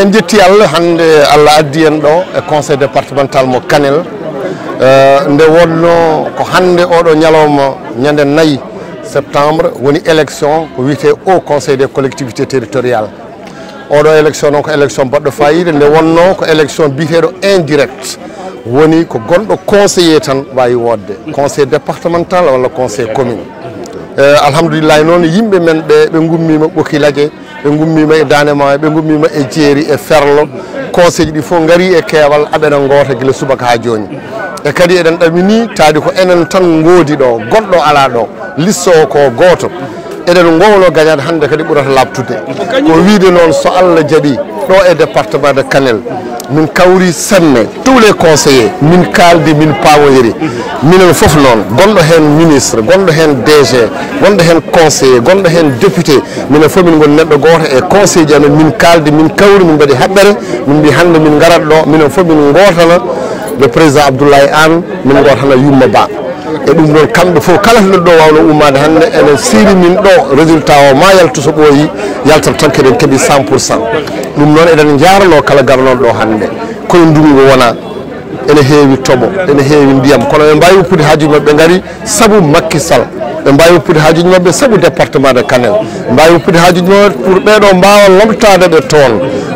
en jetti Allah hande Allah addi en ɗo e conseil départemental mo Kanel nde wonno ko hande oɗo ñalawma ñande 4 septembre woni élection ko wiyete au conseil des collectivités territoriales. Oɗo élection noon ko élection baɗɗo fayida nde wonno ko élection biyeteɗo indirect woni ko gonɗo conseiller tan wawi wodde conseil départemental walla conseil commune. Alhamdulillah noon yimɓe men ɓe gummima ɓokilague ɓe gummima e danema ɓe gummima e jeeri e ferlo conseil ɗi fof gari e keewal aɓena goota guila subaka ha joni e kadi eɗen ɗamini taadi ko enen tan goodi ɗo goɗɗo ala ɗo liste o ko goto eɗen gowno gañade hande kadi ɓurata labtude ko wiide noon so Allah jaaɓi ɗo e département de Kanel min kawri senne tous les conseillers min kaldi min pawoyiri minen foof noon gonɗo hen ministre gonɗo hen DG gonɗo hen conseiller gonɗo hen député minen foof min goni neɗɗo goto e conseil ji amen min kaldi min kawri min mbaɗi haɓɓere min mbi hande min garat ɗo minen foof min gotana le président Abdoulaye Anne min gotana Yumma Ba e ɗum ɗon kamɓe fof kala to ɗo wawno ummade hande enen siiri min ɗo résultat o ma yaltu so ɓooyi yaltat tan keɗen keeɓi 100%. ɗum noon eɗen jarano kala garnoɗo ɗo hande koye ndungu wona ene heewi tooɓo ene heewi ndiyam kono ɓe mbawi woppude haajuji mabɓe gaari saabu Macky Sall ɓe mbawi woppude haajuji mabɓe saabu département de Kanel mbawi woppude haajuji mabɓe pour ɓeɗo mbawa lomtade ɓe toon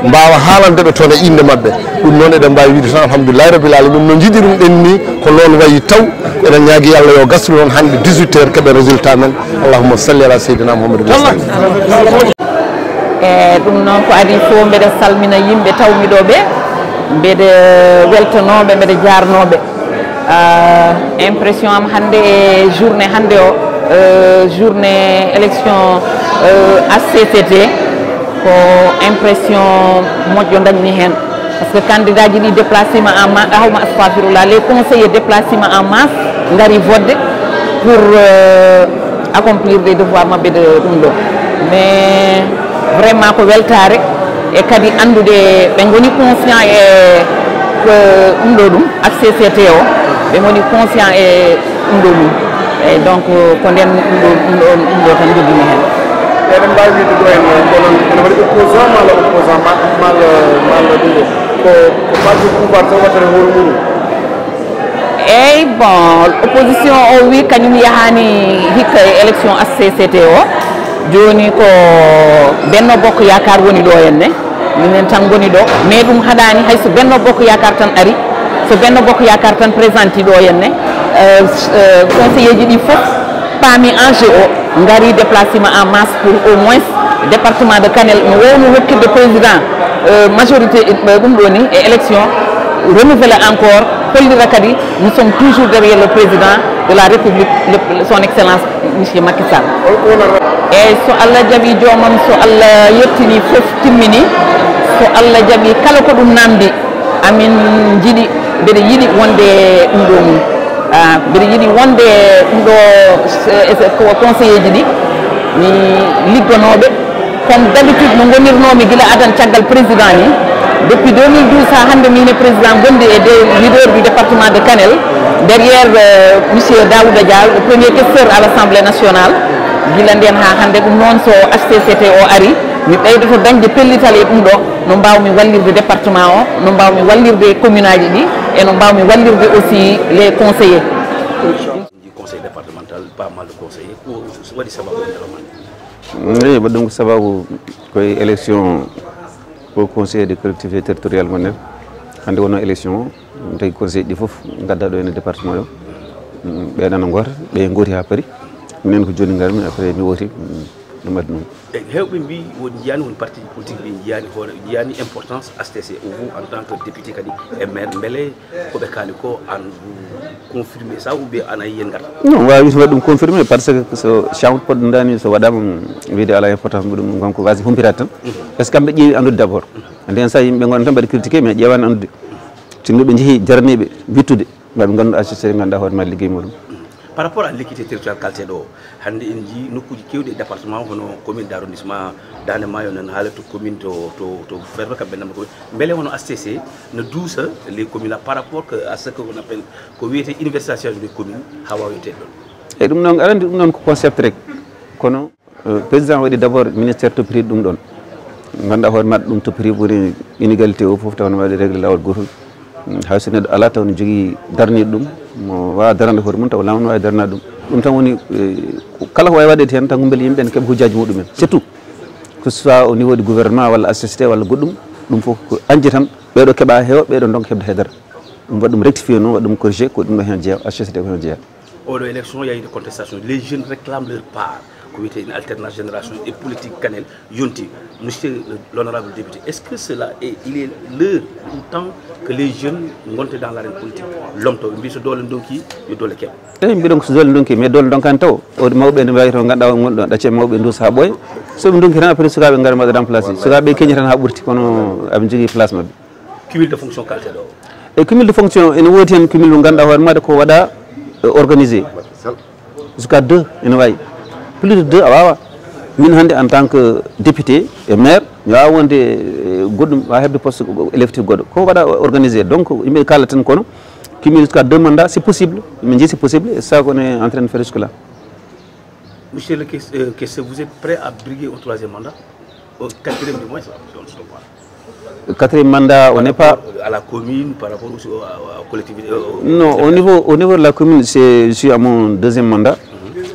mbawa haalandeɓe toon e inde mabɓe ɗum noon eɗen mbawi wiide tan alhamdulillahi rabbil alamin no jiiɗi ɗum ɗen ni ko noon wayi taw eɗen ñaagui Allah yo gasru noon hande 18 heures keɓe résultat men allahumma salli ala seydina Mouhamadou ɗum noon ko adi fof mbeɗa salmina yimɓe tawmiɗoɓe mbeɗa weltanoɓe mbeɗa jarnoɓe impression am hande e journée hande o journée élection HCCT ko impression moƴƴo dañmi hen par ce que candidat ji ɗi déplacement en masse hawma astafirullah les conseillers déplacement en masse gari vodde pour accomplir des devoirs mabɓe de ɗum ɗo mais vraiment ko weltare e kadi andude ɓe goni conscient e ko ɗum ɗo ɗum HCCT o ɓe goni conscient e ɗum ɗo ɗum eyyi donc ko nden ɗum ɗo tan joguimi hen eɗen mbawi wiide ɗo en onon ene waɗi opposant malla opposant malla ɗum ɗo ko parti pouvoir tan wattata hoore muɗum eyyi bon opposition o wi kañum yahani hikka e élection HCCT o joni ko Benno Bokk Yakar woni ɗo henne minen tan goni ɗo mais ɗum haɗani hayso Benno Bokk Yakar tan ari so Benno Bokk Yakar tan présenté ɗo henne conseiller ji ɗi foof paami enjeu o gari déplacement en masse pour au moins département de Kanel no wowno hokkirde président majorité ɗum ɗo ni e élection renouveler encore hollira kadi nous sommes toujours derrière le président de la République son excellence monsieur Macky Sall eyyi so Allah jaaɓi jomam so Allah yettini foof timmini so Allah jaaɓi kala ko ɗum namdi amin jiiɗi mbeɗa yiiɗi wonde ɗum ɗo mum mbeɗa yiiɗi wonde ɗum ɗo conseiller ji ɗi mi liggonoɓe comme d'habitude no gonirnomi guila adan caggal président ni depuis 2012 ha hande min e président gondi e leader du département de Kanel derrière monsieur Daouda Dial le premier questeur à l'Assemblée nationale guila nden ha hande ɗum noon so HCCT o ari mi ɓeydoto dañde pellital e ɗum ɗo no mbawmi wallirde département o no mbawmi wallirde commune aji ɗi et no mbawmi wallirde aussi les conseillers conseil départemental pas mal de conseillers ko waɗi sababu eyi waɗɗum ko sababu koye élection pour conseiller de collectivité territoriale gonɗen hande wonno élection o tawi conseil ɗi foof gadda ɗo ene département o ɓeɗana goota ɓe gooti ha paari minen ko joni garmi après mi wooti ɗum addi noon hewɓe mbi won jiyani won parti politique ɓe jiyani hoore jiyani importance HCC vous en tant que député kadi e maire beele koɓe kaali ko an confirmé ça ou bien ana yiyen gata non wawi waɗi ɗum confirmé par ce que so chambre poɗɗo dani so waɗama wiide ala importance muɗum gonko wasi humpirade tan par ce que kamɓe ƴeewi andude d' abord nden sa yimɓe gonɗa tan mbaɗa critiqué mais ƴewani andude sinno ɓe jeehi jaraniɓe wittude maɓe ganduɗa HCC ganduɗa hoore ma ligguey muɗum par rapport à l'équité territoriale kalteɗo o hande en jii nokkuji kewɗi e département hono commune d' arrondissement Dande Maayo nan haala to commune to ferme kamɓe namma commune beele hono HCC ne duusa les communes par rapport à ce que on appelle ko wiyete universalisation des communes ha wawete ɗon eyyi ɗum noon arandi ɗum noon ko concept rek kono président waɗi d' abord ministére toppitiɗo ɗum ɗon ganda hoore maɗa ɗum toppiri ɓuri inégalité o fof tawana waɗi régle lawol gotol hay so neɗɗo ala taw ne jogui darniɗo ɗum mo wawa darande hoore mum taw laamu no wawi darnade ɗum tan woni kala ko wawi waɗede hen tan gumbel yimɓe ne keeɓa hujjaji muɗumen surtout que ce soit au niveau du gouvernement walla HCCT walla goɗɗum ɗum fof ko anje tan ɓeɗo keeɓa heewa ɓeɗo donka heɓde haydara ɗum waɗa ɗum rectifié noon waɗa ɗum corrigé ko ɗum ɗo hen jeeya HCCT ko hen jeeya oɗo élection yayi de contestation les jeunes réclament leur part ko wiyete une alternance génération et politique Kanel yonti monsieur l'honorable député est-ce que cela est il est l'heure ou temps que les jeunes gonte dans l'arène politique lomto mbi so dole donki yo dole keɓa eyi mbiɗon ko so dole donki mais dole donkani taw ode mawɓe ne wawi to ganduɗa gonɗo ɗacce mawɓe duusa ha ɓooya soɓe donki tan après sukaɓe gaara mbaɗa remplacé sukaɓe keñi tan ha ɓurti kono aɓe jogui place mabɓe cumul de fonction kalteɗo o e cumul de fonction ene woodi hen cumul mo ganduɗa hoore maɗa ko waɗa organisé jusqu'à 2 ene wawi plus de 2 a wawa min hannde en tant que député et maire mi wawa wonde goɗɗum wawa hebde poste électif goɗɗo ko waɗa organisé donc yimɓe kala tan kono cumul jusqu'à 2 mandats c'est possible min jii c'est possible et ça qu'on est en train de faire jusque là. Monsieur le questeur, vous êtes prêt à briguer au 3e mandat, au 4e du moins? 4e mandat, on n'est pas à la commune par rapport aux collectivités. Non, au niveau de la commune, je suis à mon 2e mandat.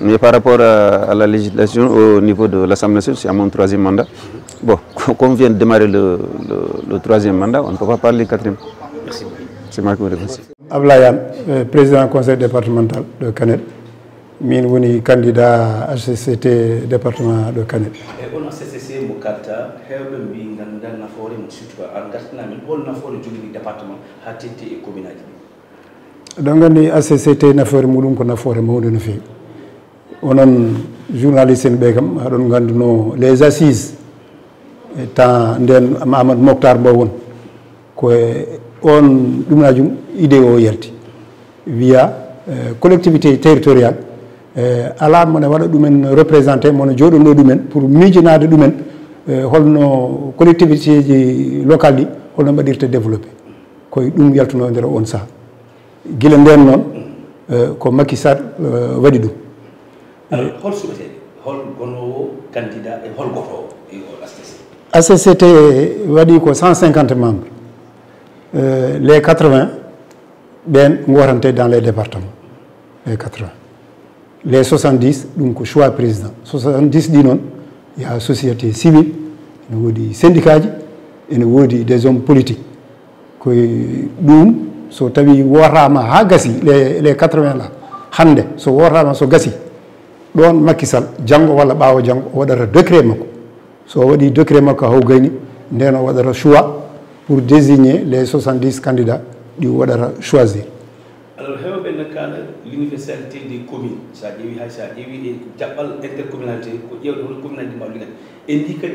Mais par rapport à la législation, au niveau de l'Assemblée nationale, c'est à mon 3e mandat. Bon, comme vient de démarrer le 3e mandat, on ne peut pas parler du 4e. Merci beaucoup. C'est moi qui vous remercie. Ablayan, président du conseil départemental de Kanel. Min woni candidat HCCT département de Kanel. On a CCC Mokata, Herbe Mbi, Nanda Nafore, surtout en Gastina, mais on a fait le département, HTT et communauté. Donc, on a HCCT Nafore Mouloum, qu'on a fait le fait. On a un journaliste Begam, les assises, étant Mohamed Mokhtar Bawon, on a une idée via collectivité territoriale. Ala mon wala ɗumen représenté mon joɗono ɗumen pour miijinade ɗumen holno collectivité ji local ɗi holno mbaɗirte développé koye ɗum yaltuno nder on saha guila nden noon ko Macky Sall waɗi ɗum hol suɓetede hol gonowo candidat e hol gotowo HCCT waɗi ko 150 membres les 80 ɓen gorante dans les départements les 80 les 70, donc choix président. 70 dit non, il y a la société civile, il y a des syndicats, il y a des hommes politiques. Nous, so tawi warama ha gasi les 80 là, hande so warama so gasi. Don Macky Sall jango wala bawo jango wadara décret mako. So wadi décret mako haw gayni ndeno wadara choix pour désigner les 70 candidats di wadara choisir. Alors, l'universalité des communes, ça a eu intercommunalité, communalité, indique que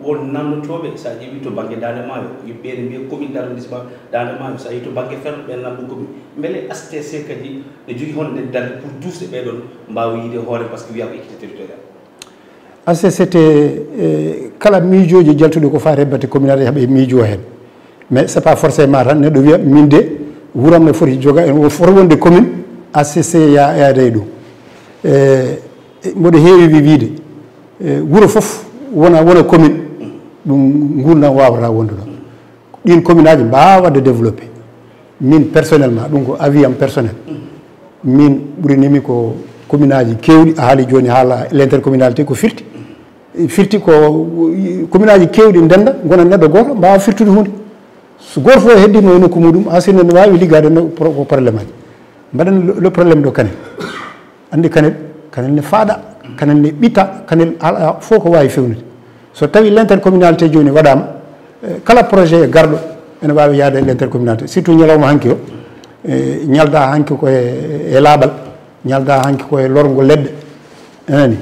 on a notre ça a eu to banque d'Anamayo, il y a une commune d'arrondissement d'Anamayo, ça a eu to banque ferme, mais les HTC qui dit, les gens ont pour tous ces personnes, parce qu'il y a une équité territoriale. HCCT, quand la mijo de Jaltu de Kofare, la communauté a mijo, mais ce n'est pas forcément ne devient minde. Wuram ne foti joga en forwonde commune ACC ya reedo mboɗo heewi wiide wuro fof wona commune ɗum gurdam wawata wonde ɗon ɗin commune aji mbawa wadde développé min personnellement ɗum ko avis am personnel min ɓurinimi ko commune aji kewɗi a haali joni haala l' intercommunalité ko firti ko commune aji kewɗi ndenda gona neɗɗo goto mbawa firtude hunde so goto fof heddima e nokku muɗum asine ne wawi liggade ko probléme aji mbaɗen le problème ɗo Kanel andi Kanel ne faaɗa Kanel ne ɓitta Kanel ala fof ko wawi fewnude so tawi l' intercommunalité joni waɗama kala projet garɗo ene wawi yaade l' intercommunalité surtout ñalawma hanki o ñalda hanki koye laaɓal ñalda hanki koye lorgo leɗɗe anani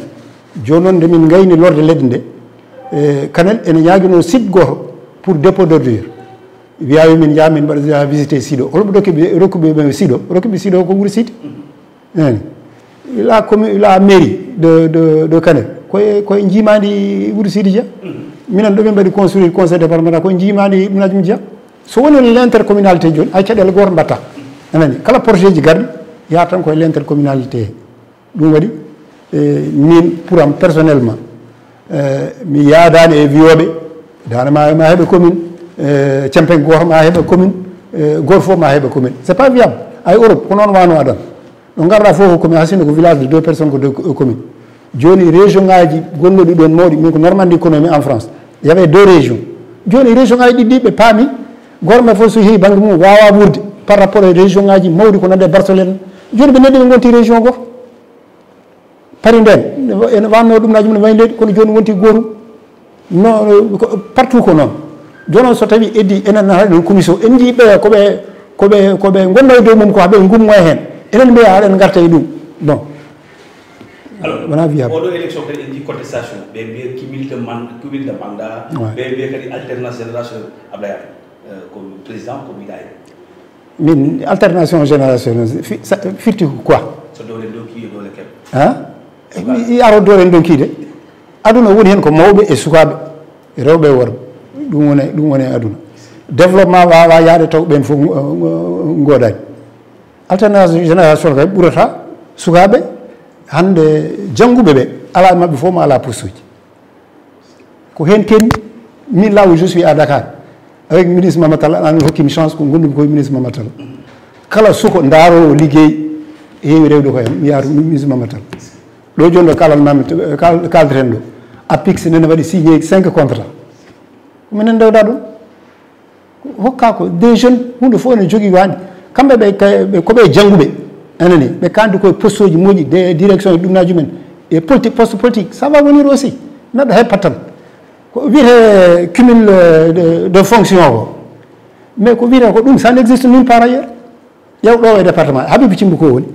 joni noon nde min gayni lorde leɗɗe nde Kanel ene ñaguino site goto pour dépôt d' ordure wiyawi min jamin mbaɗa visité Sido holɓe rokkuɓe Sido rokkuɓe Sido ko wuuri Sidi la mairie de Kanel koye jimadi wuuri Sidi Dia minen ɗo min mbaɗi construire conseil départemental koye jimadi ɗumnajum Dia so woni l' intercommunalité joni ay caɗele goto mbatta anani kala projet ji garɗi yaha tan koye l' intercommunalité ɗum waɗi min pour am personnellement mi yaadani e wiyoɓe dane ma heɓe commune cempen goto ma heɓe commune goto fof ma heɓe commune c'est pas viable ay Europe ko noon wano adan ɗo garɗa fof ko commune hasino ko village de 2 personnes ko 2 communes joni région ngaji gonnoɗi ɗon mawɗi min ko Normandie économie en France il y avait 2 régions joni région ngaji ɗiɗɗi ɓe paami gorme fof so heewi banggue mum wawa ɓurde par rapport e région ngaji mawɗi ko nande Barcelone joni ɓe neddi ɓe gonti région goto pari nden ene wanno ɗumnaji mum ne wayi leydi kono joni wonti gotum non partout ko noon joni so tawi eddi enen haɗen commission en jii ɓe koɓe gonno e dow mum ko haɓe gummo e hen enen mbiya haɗen garta e ɗum bon wona viable oɗo élection kadi en jii contestation ɓe mbiya cumul de mandat ɓe mbiya kadi alternance génération Ablaye ko président ko mbiɗa hen min alternation générationnelle firti quoi so dowle donki e dowle keɓ ha aro dowlen donkide aduna woni hen ko mawɓe e sukaɓe rewɓe e worɓe ɗum woni aduna développement wawa yaade taw ɓen fof godani alternance génération kay ɓurata sukaɓe hande jangguɓe ɓe ala mabɓe fof ma ala poste uji ko hen kenni min là où je suis à Dakar avec ministre Mamatala an hokkimi chance ko gondumi koye ministre Mamatala kala suko daaro liggey heewi rewde koyam mi yaatu ministre Mamatala ɗo joni ɗo kalalmami kaldeten ɗo APIX nene waɗi signé 5 contrat minen dewɗa ɗum hokka ko des jeunes hunde fof ene jogui wande kamɓe ɓe koɓe jangguɓe anani ɓe kandi koye poste uji moƴƴi des direction e ɗumnaji men e politique poste politique ça va venir aussi neɗɗo heppat tan ko wiyete cumul de fonction ko mais ko wiyete ko ɗum ça n'existe nulle part ailleurs ƴew ɗo e département Habib Thimbu ko woni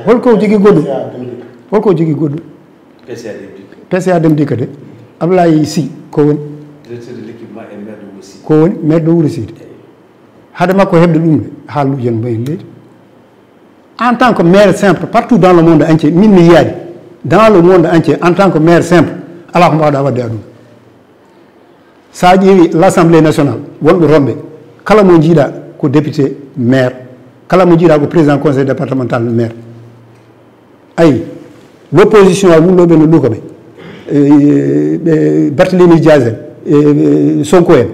holko jogui goɗɗum holko jogui goɗɗum PCA Demdika de Ablaye Sy ko woni directeur de l'équipement et maire de Wourosside ko woni maire de Wourosside haade makko hebde ɗum de haaluji en mbayi leydi en tant que maire simple partout dans le monde entier min mi yiyani dans le monde entier en tant que maire simple ala ko mbawɗa wadde aduna sa ƴeewi l'Assemblée nationale wonɓe romɓe kala mo jiiɗa ko député maire kala mo jiiɗa ko président conseil départemental maire ayi l'opposition a wulloɓe no ɗuka ɓe Barthélémy Diaz en Sonko en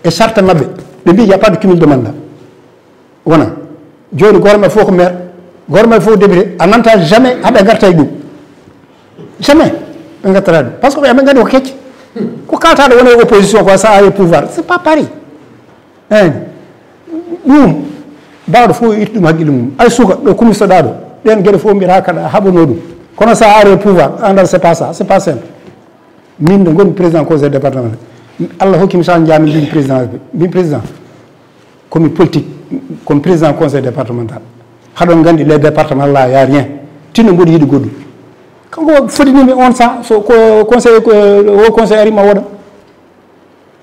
e charte mabɓe ɓe mbi y a pas de cumul de mandat wona joni gorme fof ko maire gorme fof député a nanta jamais haɓe garta e ɗum jamais ɓe gattata ɗum par ce que ɓe gandi ko kecce ko kaltaɗo wona e opposition ko sa e pouvoir c'est pas pareil eyyi ɗum bawɗo fof itti ɗum haqqille mum ay suka ɗo kumistoɗa ɗo ɗen gueɗe fof mbiyata kaɗa haɓano ɗum kono sa ari e pouvoir andal c'est pas ça c'est pas simple min nde gonmi président conseil départemental Allah hokkimi chance jami mbimi président komi politique komi président conseil départemental haɗon gandi les départements là y a rien tinno mboɗo yiiɗi goɗɗum kanko fodinimi on ça so ko conseil o conseil arima woɗa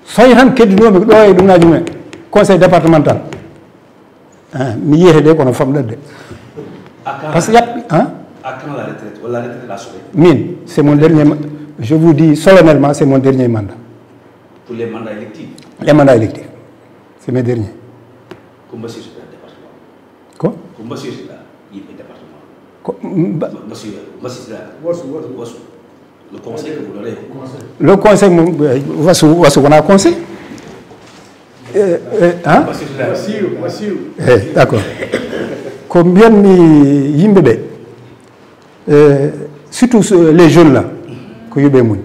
soyi tan keddinomi ɗo e ɗumnaji mumen conseil départemental mi yiyete de kono famɗat de par ce que à quand la retraite ou la retraite la soirée min c'est mon dernier je vous dis solennellement c'est mon dernier mandat pour les mandats électifs c'est mes derniers comme monsieur le département quoi comme monsieur le département monsieur Wassou le conseil que vous donnez le conseil Wassou on a conseil d'accord ko mbiyatmi yimɓe ɓe surtout les jeunes là ko yuɓe muñ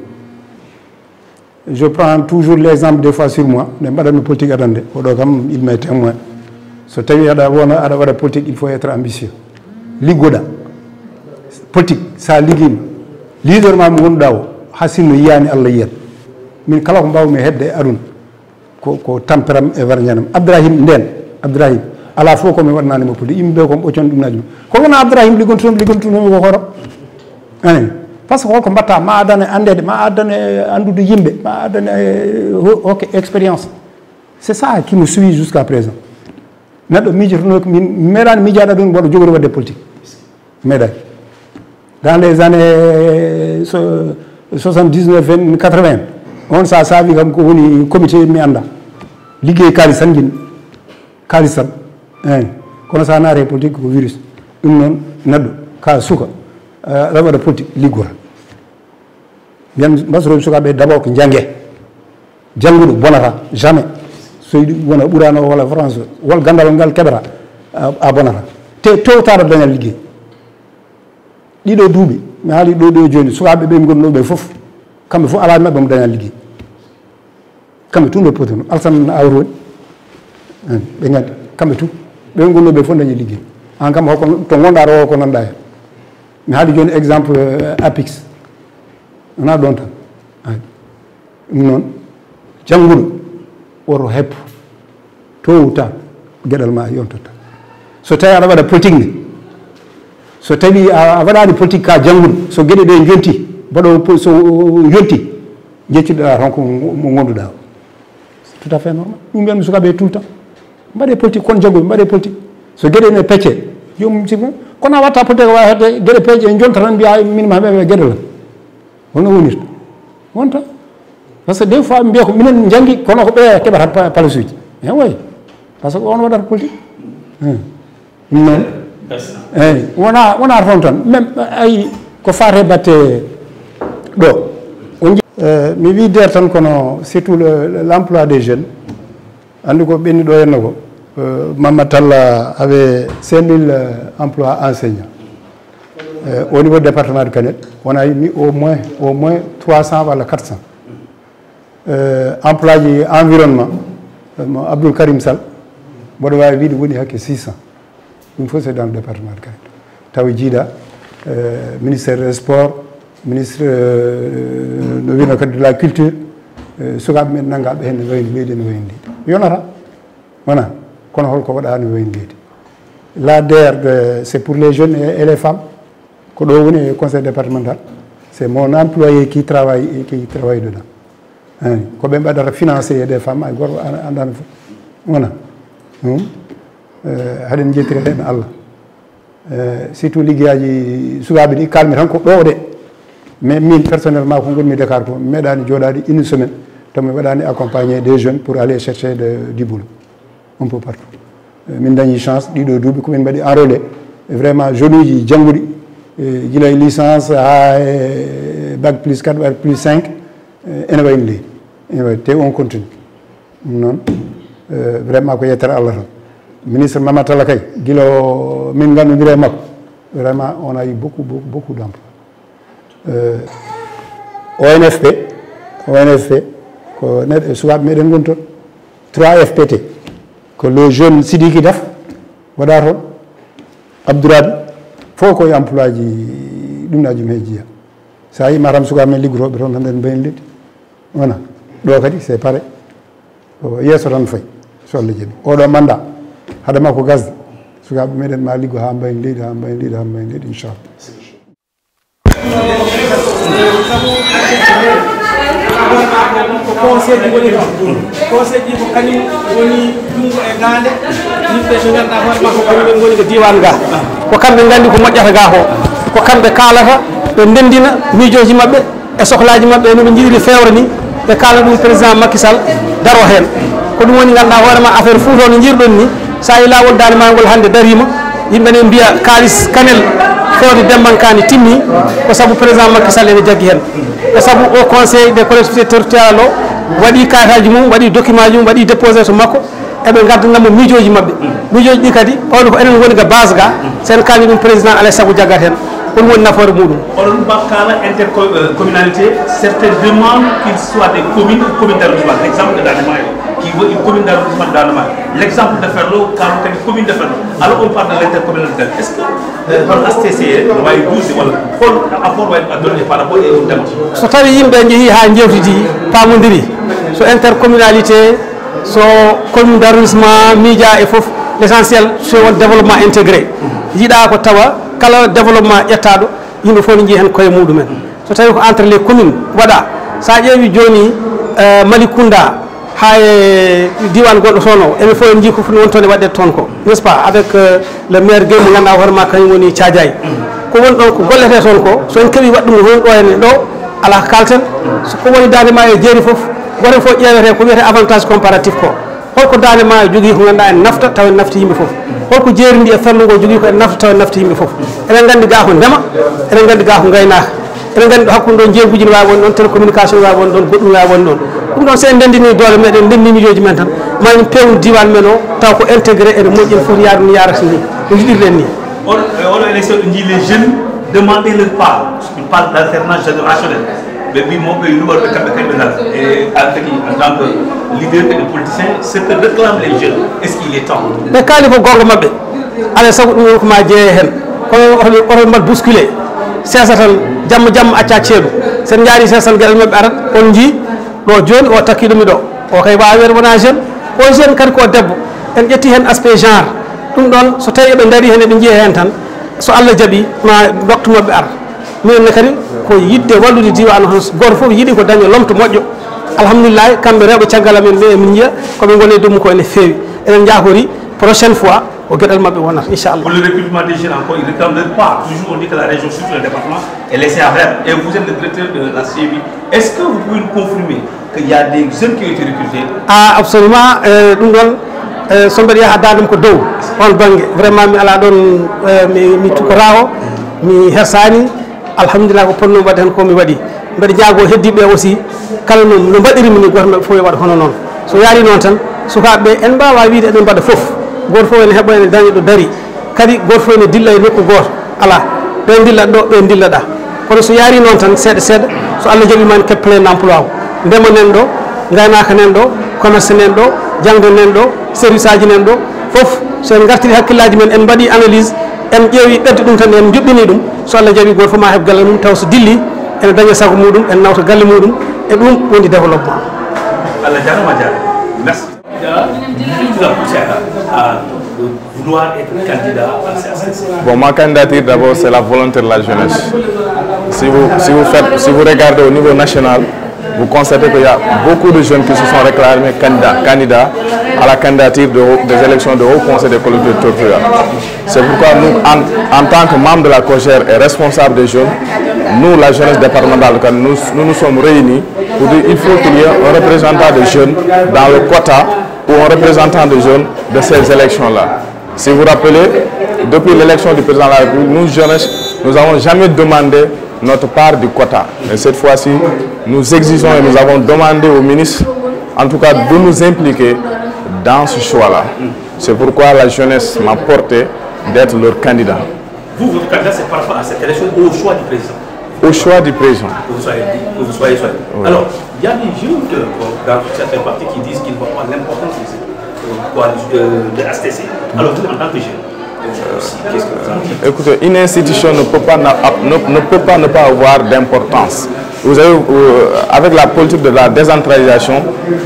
je prends toujours l'exemple des fois sur moi nde mbaɗatmi politique adande oɗo kam il m'est témoin so tawi aɗa waɗa politique il faut être ambitieux liggoɗa politique sa ligguima leader ma mo gonɗuɗa o ha sinno yiyani Allah yiyat min kala ko mbawmi hebde e aduna ko tamperam e warñanam Abdourahim Abdourahim ala fof komi waɗananimo politique yimɓeɓe komi ɓoccon ɗumnaji mum ko wona Abdourahim liggontunomi ko hoto anani par ce que holko mbatta ma adane andede ma adane andude yimɓe ma adane hokke expérience c'est ça qui me suit jusqu'à présent neɗɗo mijotono min meeɗani miijaɗa ɗum mboɗo jogori wadde politique meeɗani dans les années 79 80 on sa saabi kam ko woni comité mi anda liggey kalis tan jinmi kalis tan eyyi kono sa naate politique ko virus ɗum noon neɗɗo ka suka aɗa waɗa politique liggora mbiyan mbasoroɓe sukaɓe d'abord ko jangge jannguɗo bonata jamais so yiɗi wona ɓurano walla france wol gandal ngal keɓata a bonata te tôt ou tard dañal liggey ɗiɗo duuɓi mi haali ɗo joni sukaɓe ɓe gonnoɓe fof kamɓe fof ala mabɓe mo dañal liggey kamɓe tout ɓe potino alsan awri woni ɓe gandi kamɓe tout ɓe gonnoɓe fof dañi liggey an kam hoko to gonɗa ɗo ko nanɗa hen mi haali joni exemple apix wona ɗon tan ɗum noon jannguɗo woto heppu tôt ou tard gueɗal ma yontotta so tawi aɗa waɗa politique ni so tawi a waɗani politique ka jannguɗo so gueɗe ɗe jonti mbaɗo so yonti jeccuɗa tan ko mo gonduɗa o tout à fait normal ɗum mbiyatmi sukaɓe tout le temps mbaɗe politique kono jagguɓe mbaɗe politique so gueɗe ne pecce jomum siko kono a watta politique wawi hedde gueɗe peeje en jonta tan mbiya minima heɓe gueɗe lan holno wonirta wonta par ce que des fois mbiya ko minen janggi kono ko ɓe keɓata place uji e way par ce que on waɗata politique ɗum noon eyyi wona toon tan même ayi ko fate batte ɗo mi wi der tan kono surtout l'emploi des jeunes andi ko ɓenni ɗo henno ko Mamadou Talla avait 5000 emplois enseignants au niveau du département de Kanel. On a mis au moins 300 wala 400 employés environnement Abdoul Karim Sall mboɗo wawi wiide woni hakke 600 ɗum fof c'est dans le département de Kanel tawi jiiɗa ministère des sports ministre no wino kadi de la culture sukaɓe men naggaɓe hen no wayni leydi no wayni leydi yonata wona kono holko waɗa no wayni leydi la DER c'est pour les jeunes et les femmes ko ɗo woni conseil départemental c'est mon employé qui travaille dedans ani ko ɓe mbaɗata financé des femmes ay goto andano fof wona haɗen jettiri hen Allah surtout liggueyaji sukaɓe ɗi kalmi tan ko ɗo de mais min personnellement ko gonmi Dakar ko mi meeɗani joɗade une semaine tomi waɗani accompagner des jeunes pour aller chercher du boulot un peu partout min dañi chance ɗiɗo duuɓi komin mbaɗi enrôlé vraiment jeunes uji jangguɗi guila e licence ha bac plus 4 bac plus 5 ene wayni leydi ene wayi te on continue ɗum noon vraiment ko yettere Allah tan ministre Mamadou Talla kay guila min gandodiri e makko vraiment on a eu beaucoup d'emploi ONFP ko neɗɗo sukaɓe meɗen goni toon 3 FPT ko le jeune Sidiki Daf waɗa toon Abdourabi fof koye emploi ji ɗumnaji mum he jiiya sa yima tan sukaɓe men liggotoɓe toon tan nden mbayni leddi wona ɗo kadi c'est pareil yesso tan fayi so Allah jaaɓi oɗo mandat haadama ko gasde sukaɓe meɗen ma liggo ha mbayni leydi inchallah conseil ji woni toon conseil ji ko kañum woni jungo e gande yimɓe ɓe ganduɗa hoore makko kañumen goni ko diwan ga ko kamɓe gandi ko moƴƴata ga ko kamɓe kalata ɓe ndendina miijoji mabɓe e sohlaji mabɓe noɓe jiiɗiri fewre ni ɓe kala ɗum président Macky Sall daro hen ko ɗum woni ganduɗa hoore ma affaire fou to no jiiruɗon ni sa yi lawol dande ma ngol hande darima yimɓe ne mbiya kalis Kanel fewde Dembankani timmi ko saabu président Macky Sall ene jaggi hen ko saabu au conseil des collectivités territoriales o waɗi kayitaji mum waɗi document ji mum waɗi déposé to makko eɓe gaddanamo miijoji mabɓe miijoji ɗi kadi oɗo ko enen woni ga base ga sen kalni ɗum président alay saago jaggat hen ko ɗum woni nafoore muɗum oɗon kala intercommunalité certaines demandent qu'il soit des communes ou communes d'arrondissement l'exemple de Dandemayo qui veut une commune d'arrondissement de Dandemayo l'exemple de Ferlo quand une commune de Ferlo alors on parle de l'intercommunalité est-ce que dans STC no wawi duusde walla hol apport wawi donné par rapport e ndema so tawi yimɓe jeehi ha jewtidi pamodiri so intercommunalité so commune d'arrondissement miija e foof l' essentiel c'est won développement intégré yiiɗa ko tawa kala développement ƴettaɗo yimɓe fof ne jii hen koye muɗumen so tawi ko entre les communes waɗa sa ƴeewi joni Malicounda ha e diwan goɗɗo toon o enen fof en jii ko won toon e waɗede toon ko n'est ce pas avec le maire gueule mo ganduɗa hoorema kañum woni Thiadiaye ko woni ɗon ko gollete toon ko so en keeɓi waɗɗum toon ɗo henne ɗo ala kalten ko woni dande ma e jeeri foof goto fof ƴeewete ko wiyete avantage comparatif ko holko dande ma jogui ko ganduɗa en nafta taw en nafti yimɓe foof holko jeeri ndi e Ferlo ngo jogui ko en nafta taw en nafti yimɓe foof eɗen gandi ga ko ndema eɗen gandi ga ko gaynaka enen gandi hakkude ɗon jeeguji ne wawi won ɗon télécommunication ne wawi won ɗon goɗɗum wawi won ɗon ɗum ɗon so en ndendini doole meɗen ndenni miijoji men tan ma en pewnu diwan men o taw ko intégré ene moƴƴi en foti yaade no yarata ni no jiɗirɗen ni oɗo élection ɗo jii les jeunes demander leur part une part d'alternance générationnelle ɓe mbi moɓe luɓal ɓe kamɓe kadi ɓe ngara et en tant que leader et de politicien ce que réclament les jeunes est ce qu'il est temps ɓe kaali ko gonga mabɓe alay saago ɗum woni ko ma jeeye hen kono oto mbat bousculé sesa tan jamma jamma acca ceeɗu sen jaari sesal gueɗal mabɓe arat on jii ɗo joni o takkiɗumi ɗo o kay wawi wede wona jeune o jeune kadi ko debbo en ƴetti hen aspect genre ɗum ɗon so tawi eɓe daari hen eɓe jiiya hen tan so Allah jaaɓi ma waktu mabɓe ara minenne kadi ko yidde wallude diwan o goto foof yiiɗi ko daña lomto moƴƴo alhamdulillah kamɓe rewɓe caggal amen ɓe emin jiiya koɓe gone dumu ko ene feewi enen jahori prochaine fois au gueɗal mabɓe wonata inchallah. Pour le recrutement des jeunes encore, ils ne réclament pas. Toujours on dit que la région, surtout le département, est laissée à faire. Et vous êtes le directeur de la CEVI. Est-ce que vous pouvez nous confirmer qu'il y a des jeunes qui ont été recrutés? Ah, absolument. Ɗum ɗon so mbeɗa yaha dadum ko dow on banggue vraiment mi ala ɗon mi tukora o mi hersani alhamdulillah ko ponno waɗi hen ko mi waɗi mbeɗa jaago heddiɓe aussi kala no mbaɗirimi ni goto mabɓe fof yo waɗa hono noon so yaari noon tan sukaɓeɓe en mbawa wiide eɗen mbaɗa foof goto fof ene heeɓa ene daña ɗo dari kadi goto fof ene dilla e nokku goto ala ɓe dillat ɗo ɓe dillaɗa kono so yaari noon tan seeɗa seeɗa so Allah jaaɓima en keɓ plein emploi o ndema nen ɗo gaynaka nen ɗo commerce nen ɗo jangde nen ɗo service aji nen ɗo foof so en gartiri hakkillaji men en mbaɗi analyse en ƴeewi ɓedde ɗum tan en juɓɓini ɗum so Allah jaaɓi goto fof ma heeɓ galle mum taw so dilli ene daña sago muɗum en nawta galle muɗum e ɗum woni développement. Allah jarama jarama merci. Vous a poussé à vouloir être candidat à CACC? Bon, ma candidature d'abord c'est la volonté de la jeunesse. Si vous regardez au niveau national, vous constatez qu'il y a beaucoup de jeunes qui se sont réclamés candidats à la candidature des élections de haut conseil des collectivités territoriales. C'est pourquoi nous, en tant que membres de la COJER et responsables des jeunes, nous, la jeunesse départementale, nous sommes réunis pour dire qu'il faut qu'il y ait un représentant des jeunes dans le quota ou un représentant des jeunes de ces élections-là. Si vous vous rappelez, depuis l'élection du président de la République, nous, jeunesse, nous n'avons jamais demandé notre part du quota. Et cette fois-ci, nous exigeons et nous avons demandé au ministre, en tout cas, de nous impliquer dans ce choix-là. C'est pourquoi la jeunesse m'a porté d'être leur candidat. Vous, votre candidat, c'est par rapport à cette élection au choix du président? Au choix du président. Que vous soyez choisi. Oui. Alors, il y a des jeunes dans certains partis qui disent qu'ils ne voient pas l'importance de la STC. Alors, vous, en tant que jeune, qu'est-ce que vous en dites? Écoutez, une institution ne peut pas ne pas avoir d'importance. Vous avez, avec la politique de la décentralisation,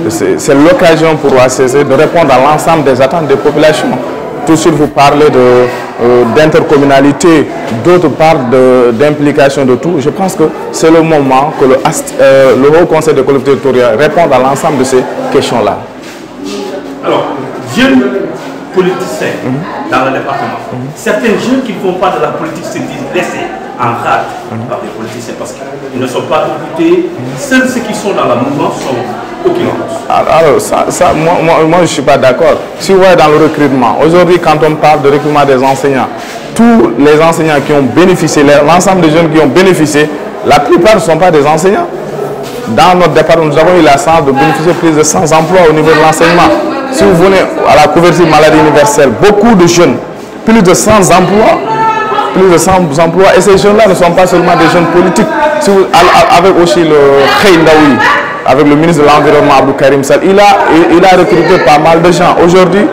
c'est l'occasion pour l'ACC de répondre à l'ensemble des attentes des populations. Tout de suite, vous parlez d'intercommunalité, d'autres parlent d'implication de tout. Je pense que c'est le moment que le Haut Conseil des collectivités territoriales réponde à l'ensemble de ces questions-là. Alors, jeunes politiciens dans le département, certains jeunes qui ne font pas de la politique se disent laissés en rade par les politiciens parce qu'ils ne sont pas recrutés. Seuls ceux qui sont dans la mouvance sont occupés. Alors, moi je ne suis pas d'accord. Si vous voyez dans le recrutement, aujourd'hui, quand on parle de recrutement des enseignants, tous les enseignants qui ont bénéficié, l'ensemble des jeunes qui ont bénéficié, la plupart ne sont pas des enseignants. Dans notre département, nous avons eu la chance de bénéficier de plus de 100 emplois au niveau de l'enseignement. Si vous venez à la couverture maladie universelle, beaucoup de jeunes, plus de 100 emplois. Plus de 100 emplois. Et ces jeunes-là ne sont pas seulement des jeunes politiques. Si vous, avec aussi le Khay Ndaoui, avec le ministre de l'Environnement, Abdou Karim Sall, il a recruté pas mal de gens. Aujourd'hui,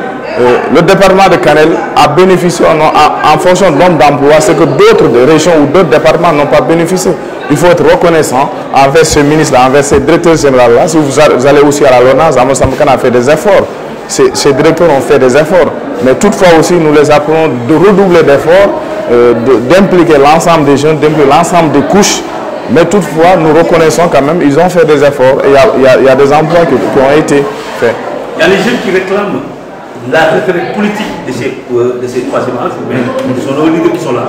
le département de Kanel a bénéficié en fonction du nombre d'emplois, ce que d'autres régions ou d'autres départements n'ont pas bénéficié. Il faut être reconnaissant envers ce ministre-là, envers ces directeurs généraux-là. Si vous allez aussi à la LONASE, Amadou Sambakan a fait des efforts. Ces directeurs ont fait des efforts. Mais toutefois aussi, nous les appelons de redoubler d'efforts, d'impliquer l'ensemble des jeunes, d'impliquer l'ensemble des couches. Mais toutefois, nous reconnaissons quand même, ils ont fait des efforts et il y a des emplois qui ont été faits. Il y a les jeunes qui réclament la retraite politique de ces troisième âge, ou bien ce sont nos leaders qui sont là.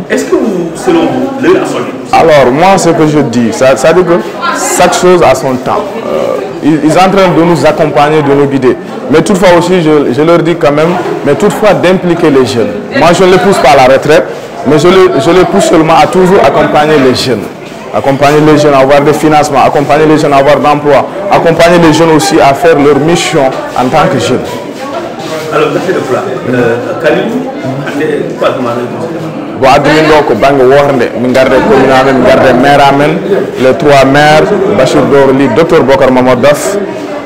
Est-ce que vous, selon vous, leur assolez? Alors, moi, ce que je dis, ça veut dire que chaque chose a son temps. Ils sont en train de nous accompagner, de nous guider. Mais toutefois aussi, je leur dis quand même, mais toutefois d'impliquer les jeunes. Moi, je ne les pousse pas à la retraite, mais je les pousse seulement à toujours accompagner les jeunes. accompagner les jeunes à avoir des financements, accompagner les jeunes à avoir d'emploi, accompagner les jeunes aussi à faire leur mission en tant que jeunes. Alors, ça fait le plat. Bon, admin ko bangue wornde min garde commune amen min garde maire amen les 3 maires Bachir Dorli docteur Bokar Mamadou Daf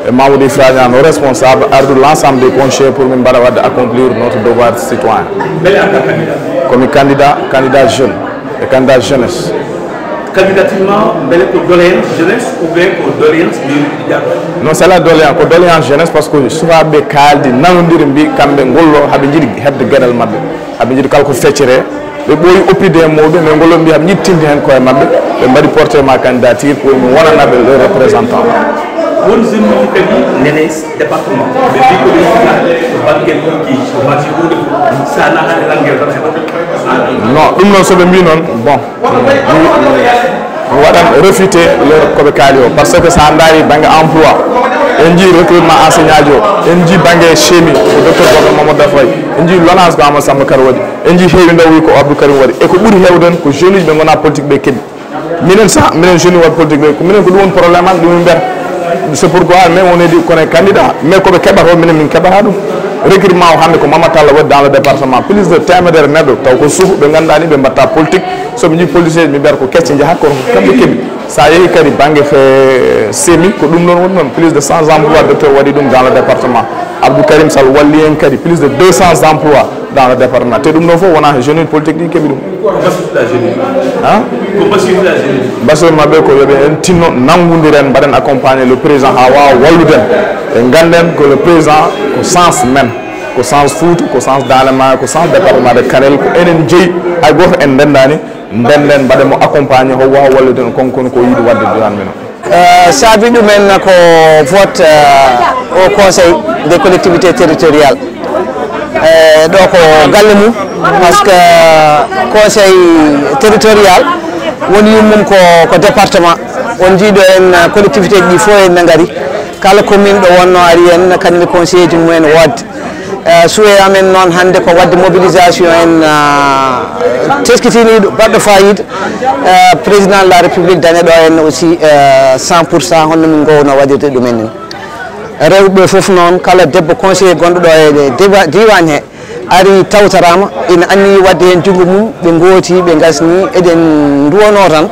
et Mamoudou Ifrania nos responsables ardu l'ensemble des conseillers pour min bada wadde accomplir notre devoir citoyen comme candidat jeune et candidat jeunesse. Candidatement, pour doléance jeunesse ou bien pour doléance non, c'est la doléance jeunesse parce que souvent be kaldi nanodiri mbi kambe ngollo habe jidi hebde guedal mabbe habe jidi kalko feccere be boyi oppide mawbe mais ngollo mbi habe yittinde hen koye mabbe be mbadi porter ma candidature pour mi wonanabe le représentant won zone kadi nene département be bi ko banque qui marché ko ça na hade rangel non dum non so be mbi non bon waɗan refuter leur koɓe kaali o par ce que sa daari banggue emploi en jii recrutement enseignant jo en jii banggue chimie ko docteur Bokar Mamadou Dafay en jii lonage ko Amadou Samba Kar waɗi en jii heewi ndaw wi ko Abdou Karim waɗi e ko ɓuuri hewden ko jeune uji ɓe gona politique ɓe keeɓi minen jeune waɗi politique ɓe ko minen ko ɗum woni probléme an ɗum mbiyata c'est pourquoi même on est dit qu'on est candidat mais koɓe keɓato minen min keɓata ɗum recrutement o hande ko Mamadou Talla waɗi dans le département plus de temedere neɗɗo taw ko suufu ɓe ganduɗa ni ɓe mbatta politique soɓe jii policier mi mbiyata ko kecce jahat kono kamɓe keeɓi sa yeehi kadi banggue semi ko ɗum ɗon woni noon plus de 100 emplois docteur waɗi ɗum dans le département Abdou Karim Sall walli en kadi plus de 200 emplois dans le département te ɗum ɗon fof wona jeune politique ɗi keeɓi ɗum basir mabɓe ko yooɓe en tinno nangudiren mbaɗen accompagner le président ha wawa walluden e ganden que le président ko sens men ko sens Fouta ko sens Dalema ko sens département de Kanel ko enen jeeyi hay goto en ndendani ndenden mbaɗemo accompagner ho wawa walluden konkon ko yiiɗi wadde diwan men saabi ɗumen ko vote au conseil des collectivités territoriales ɗo ko galle mum par ce que conseil territorial woni yummum ko département on jiiɗo en collectivité ɗi fof en gari kala commune ɗo wonno ari en kañum conseiller ji mumen wadde souhait amen noon hannde ko wadde mobilisation en teskitiniɗo baɗɗo fayida président de la république daña ɗo en aussi 100% honno min gowno waɗirde ɗumen ni rewɓe fof noon kala debbo conseiller gonɗo ɗo e diwan he ari tawtarama ina anni wadde hen junngo mum ɓe gooti ɓe gasni eɗen duwono tan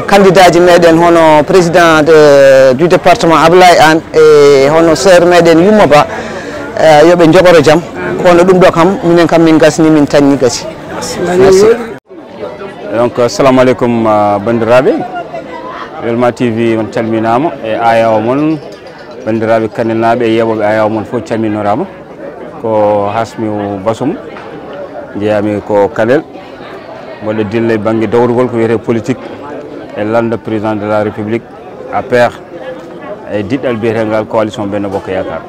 candidat ji meɗen hono président du département Ablaye Anne e hono sœur meɗen Yumma Ba yoɓe jogoro jaam kono ɗum ɗo kam minen kam min gasni min tanni gasi. Donc assalamu aleykum bandiraɓe Welma TV on calminama e ayawa moon bandiraɓe Kanel e yeɓoɓe ayawa moon fof calminorama ko Hasmiou Bassoum jeeyami ko Kanel mboɗo dilla e banggue dawrugol ko wiyete politique e landa président de la république APR e diɗɗal biyetegal coalition Benno Bokk Yakar.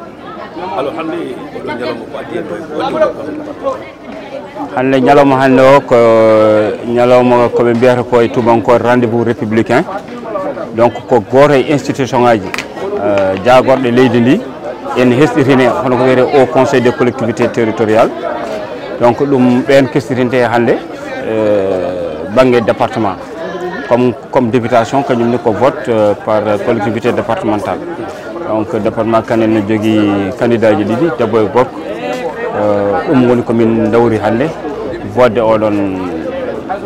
hande ñalawma hande o ko ñalawma koɓe mbiyata ko e tubankore rendez-vous républicain donc ko goto e institution ngaji jagorɗe leydi ndi en hesɗitine hono ko wiyete au conseil des collectivités territoriales donc ɗum ɓen kestitinte hande banggue département comme députation kañumni ko vote par collectivité départementale. Donc département Kanel ne jogui candidat ji ɗiɗi debbo e gorko ɗum woni komin dawri hande vodde oɗon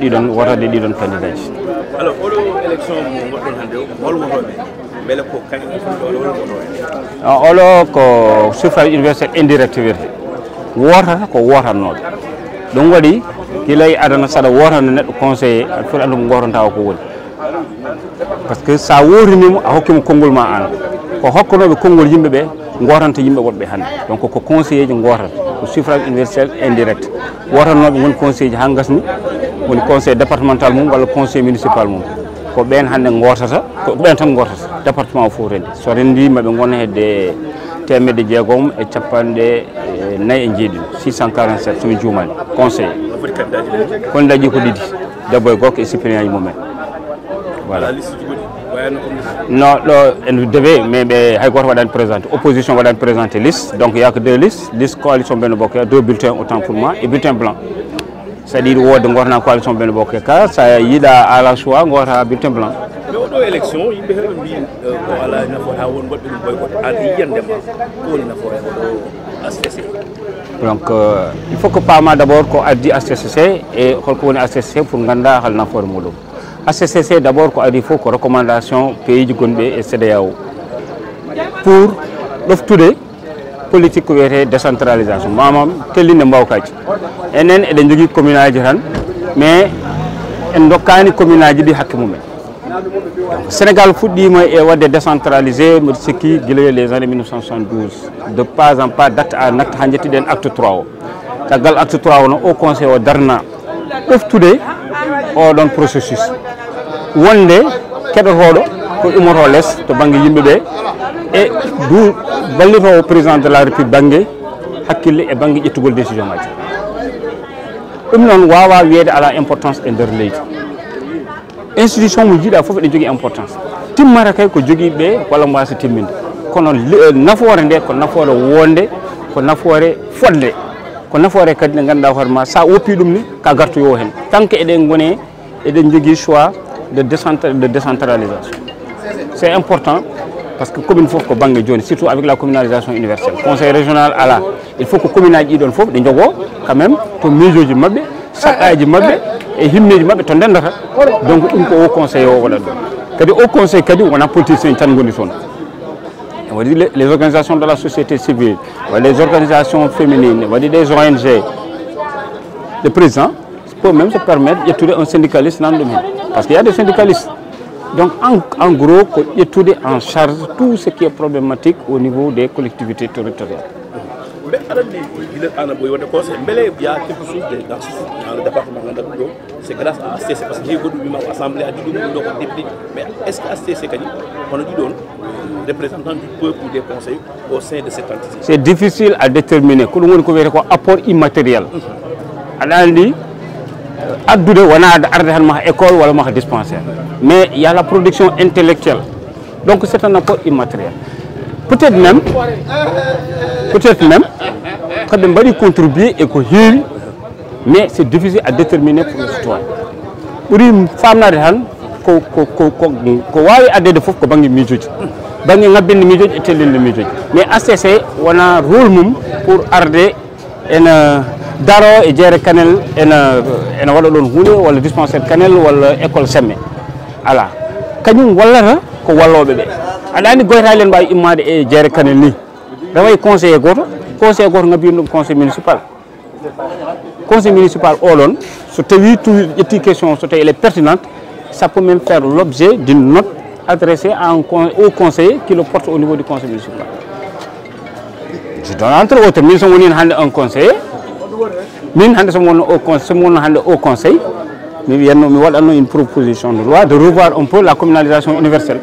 ɗiɗon wotade ɗiɗon candidat ji. Alors oɗo élection mo goɗɗon hande o hol wotoɓe beele ko kañum oɗo ko suffrage universel indirect wiyete wotata ko wotannoɓe ɗum waɗi guilay adana saɗa wotanno neɗɗo conseillé aɗa foti andu ko gotontawa ko woni par ce que sa worinimo a hokkimo konngol ma an ko hokkanoɓe konngol yimɓeɓe gotanta yimɓe woɗɓe hannde donc ko conseiller ji gotata ko suffrage universel indirect wotannoɓe woni conseiller ji ha gasni woni conseil départemental mum walla conseil municipal mum ko ɓen hannde gotata ko ɓen tan gotata département o fof rendi so rendi maɓe gona hedde temedde jeegom e capanɗe nayyi e jeeɗiɗi 647 somi juumani conseiller candidat ji ko ɗiɗi debbo e gorko e suppléant ji mumen voilà. Non, nous devons, mais hay goto waɗani présenté, opposition waɗani présenté liste, donc il n'y a que deux listes, liste coalition Benno Bokk Yakaar, 2 bulletins autant pour moi et bulletin blanc. c'est-à-dire wode gorna coalition ben bokeka sa yida à la choix ngota bulletin blanc. Mais au do élection yimbe hebe mbi ko ala na fota won wadde dum boycott adi yandema ko na fota do ACCC. Donc il faut que parma d'abord ko addi ACCC et holko woni ACCC pour ganda hal na for modum. ACCC d'abord ko adi faut ko recommandation pays ji gonbe et CEDEAO pour loftude politique ko wiyete décentralisation mamam tellinde mbawkaji enen eɗen jogui commune aji tan mais en dokkani commune aji ɗi hakke mumen. Sénégal fuɗɗima e wadde décentralisé mbiɗa sikki guila les années 1972 de pas en pas date à acte ha jettiɗen acte 3 o caggal acte 3 o no au conseil o darna ɗoftude oɗon processus wonde keɗotoɗo ko ummoto less to banggue yimɓeɓe e du ballitowo président de la république banggue hakkille e banggue ƴettugol décision ngaji ɗum noon wawa wiyede ala importance e nder leydi institution mo jiiɗa fof eɗen jogui importance timmata kay ko joguiɓe walla mbasa timminde kono nafoore nde ko nafoore wonde ko nafoore fodde ko nafoore kadi nde ganduɗa hoore ma sa woppi ɗum ni ka gartoyo hen tant que eɗen gone eɗen jogui choix de décentralisation. C'est important parce que commune fof ko banggue joni surtout avec la communalisation universelle conseil régional ala il faut que commune aji ɗon fof ɗe jogo quand même to miijoji mabɓe saqqaji mabɓe e himneji mabɓe to ndendata donc ɗum ko au conseil o waɗat ɗum kadi au conseil kadi wona politicien tan goni toon waɗi les organisations de la société civile waɗi les organisations féminines waɗi des ONG le président peut même se permettre ƴettude un syndicaliste nan ɗum hen parce qu'il y a des syndicalistes. Donc en gros, il étudie en charge tout ce qui est problématique au niveau des collectivités territoriales. Mais il y a quelque chose dans le département de c'est grâce à ACC parce que j'ai vu l'Assemblée a dit mais est-ce que ACC on a dit représentant du peuple ou des conseils au sein de cette entité? C'est difficile à déterminer. Quand on a un apport immatériel, addude wona arde tan ma école wala ma dispensaire mais il y a la production intellectuelle donc c'est un apport immatériel peut-être même quand on va contribuer et ko heewi mais c'est difficile à déterminer pour le citoyen ɓuuri famnade tan ko wawi addede foof ko banggue miijoji banggue ngabbinde miijoji e tellinde miijoji mais ACC wona rôle mum pour arde ene daro e jeere Kanel ene waɗa ɗon hunde walla dispensaire Kanel walla école semme ala kañum wallata ko walloɓe ɓe aɗa andi goytali en mbawi immade e jeere Kanel ni rewayi conseiller goto ngabbino ɗum conseil municipal oɗon so tawi ƴetti question so tawi elle est pertinente ça peut même faire l'objet d'une note adressée au conseiller qui le porte au niveau du conseil municipal. Je donne entre autres min somo woni hande un conseiller min hande somo wonno au conseil mi wiyanno mi waɗanno une proposition de loi de revoir un peu la communalisation universelle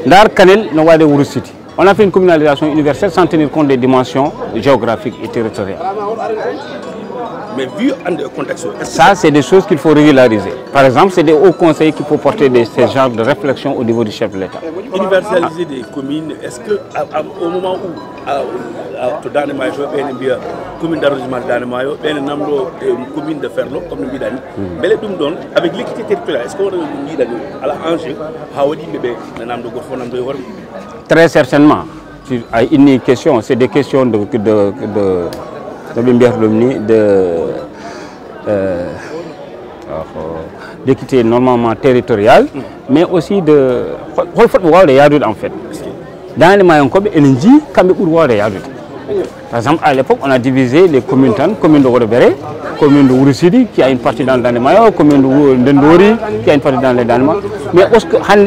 ndar Kanel no waɗe Wuro Sidi on a fait une communalisation universelle sans tenir compte des dimensions géographiques et territoriales. Mais vu le contexte, ça c'est des choses qu'il faut régulariser. Par exemple, c'est des hauts conseils qui faut porter ces genres de réflexion au niveau du chef de l'État. Universaliser des communes, est-ce que au moment où dans les commune d'arrondissement de commune de Ferlo, comme nous disons, mais les dons avec l'équité territoriale, est-ce qu'on a à la enjeu, très certainement. Une question, c'est des questions d'équité normalement territoriale, mais aussi de en fait. Dans les Mayankob, par exemple, à l'époque, on a divisé les communes, commune de Rodebere, commune de Wurusidi, qui a une partie dans les Mayo, commune de Ndendori, qui a une partie dans les Danemark. Mais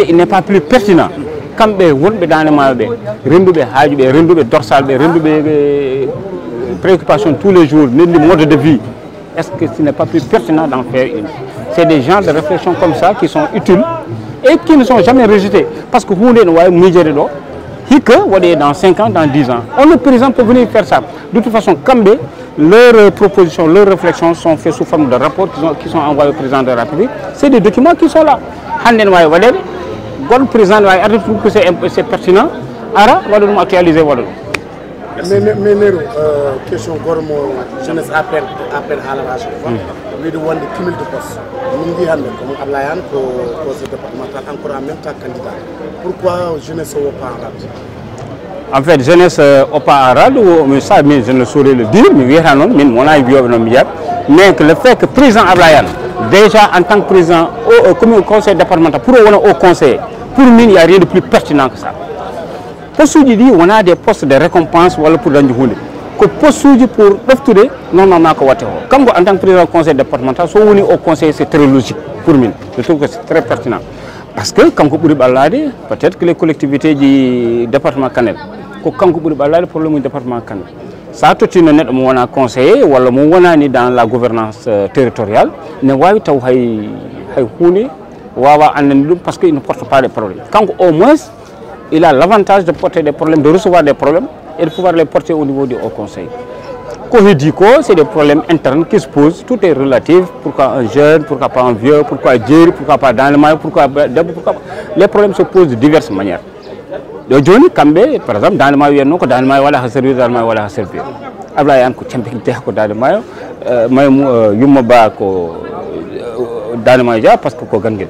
il n'est pas plus pertinent. Quand on est dans les Mayo, on dorsal, préoccupations tous les jours, le mode de vie, est-ce que ce n'est pas plus pertinent d'en faire une? C'est des genres de réflexions comme ça qui sont utiles et qui ne sont jamais rejetés. Parce que vous voyez, dans 5 ans, dans 10 ans, on est présent pour venir faire ça. De toute façon, Kambé, leurs propositions, leurs réflexions sont faites sous forme de rapports qui sont envoyés au président de la République. C'est des documents qui sont là. Le président c'est pertinent, alors on va actualiser. mais Nero question gormo jeunesse appel à la rage lui de wonde cumul de poste min di hande comme Ablayan ko conseil départemental encore en même temps candidat pourquoi jeunesse au pas en rade en fait jeunesse au pas en rade mais ça mais je ne saurais le dire mais wiata non min wona biyobe non mi jab mais que le fait que président Ablayan déjà en tant que président au conseil départemental pour au conseil pour nous il y a rien de plus pertinent que ça poste dit on a des postes de récompense wala pour dañu hunde ko poste pour doftude non ko watte ho kanko en tant que président du conseil départemental so woni au conseil c'est très logique pour moi je trouve que c'est très pertinent parce que kanko buri ballade peut-être que les collectivités du département Kanel ko kanko buri ballade problème du département Kanel ça totino neddo mo wona conseiller wala mo wonani dans la gouvernance territoriale ne wawi taw hay hunde wawa andani dum parce que il ne porte pas de problème kanko au moins il a l'avantage de porter des problèmes, de recevoir des problèmes et de pouvoir les porter au niveau du Haut Conseil. Quand je dis quoi, c'est des problèmes internes qui se posent, tout est relatif, pourquoi un jeune, pourquoi pas un vieux, pourquoi Djeri, pourquoi pas dans le maillot, pourquoi pas... Les problèmes se posent de diverses manières. Donc, Johnny Kambe, par exemple, dans le maillot, non, dans le maillot, voilà, servir, dans le maillot, voilà, servir. Après, il y a un champion dans le maillot, Yumoba, dans le maillot, parce que c'est gagné.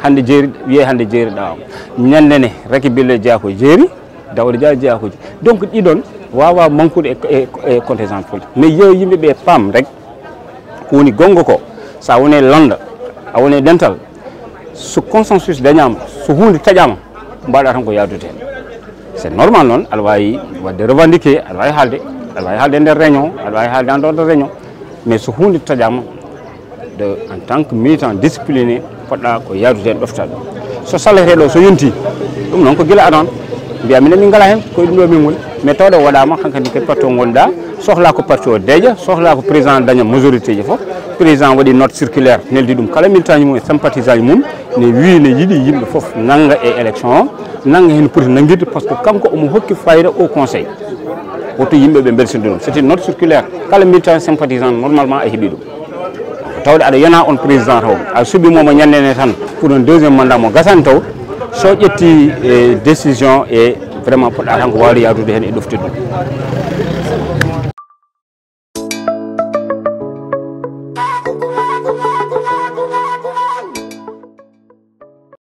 Hande Djeri wiye hande Djeri da ñandene raki bille jaako Djeri dawde jaako donc idon wawa mankude e contingent politique mais yow yimbe be pam rek ko woni gongo ko sa woni landa a woni dental su consensus dañam su hunde tajama mbada tan ko yadude c'est normal non al wayi wadde revendiquer al wayi halde der réunion al wayi halde dans d'autres réunions mais su hunde tajama en tant que militant discipliné podɗa ko yadude ɗoftal so salateɗo so yonti ɗum noon ko gila anon mbiya minen min ngala hen koye ɗum ɗo min woni mais tawde waɗama hankkadi kadi parti o gonɗa sohla ko parti o deeƴa sohla ko président daña majorité ji foof président waɗi note circulaire neldi ɗum kala militant ji mum e sympathisant ji mum ne wi ne yiiɗi yimɓe foof nanga e élection o nanga hen poti nanguirde par ce que kanko omo hokki fayida au conseil woto yimɓeɓe belsinɗo ɗum c'est une note circulaire kala militant sympathisant normalement a heeɓi ɗum tawde aɗa yana on président taw a suɓimomo ñandene tan pour un deuxième mandat mo gasani taw so ƴetti décision e vraiment poɗɗa tan ko wawde yadude hen e ɗoftude ɗum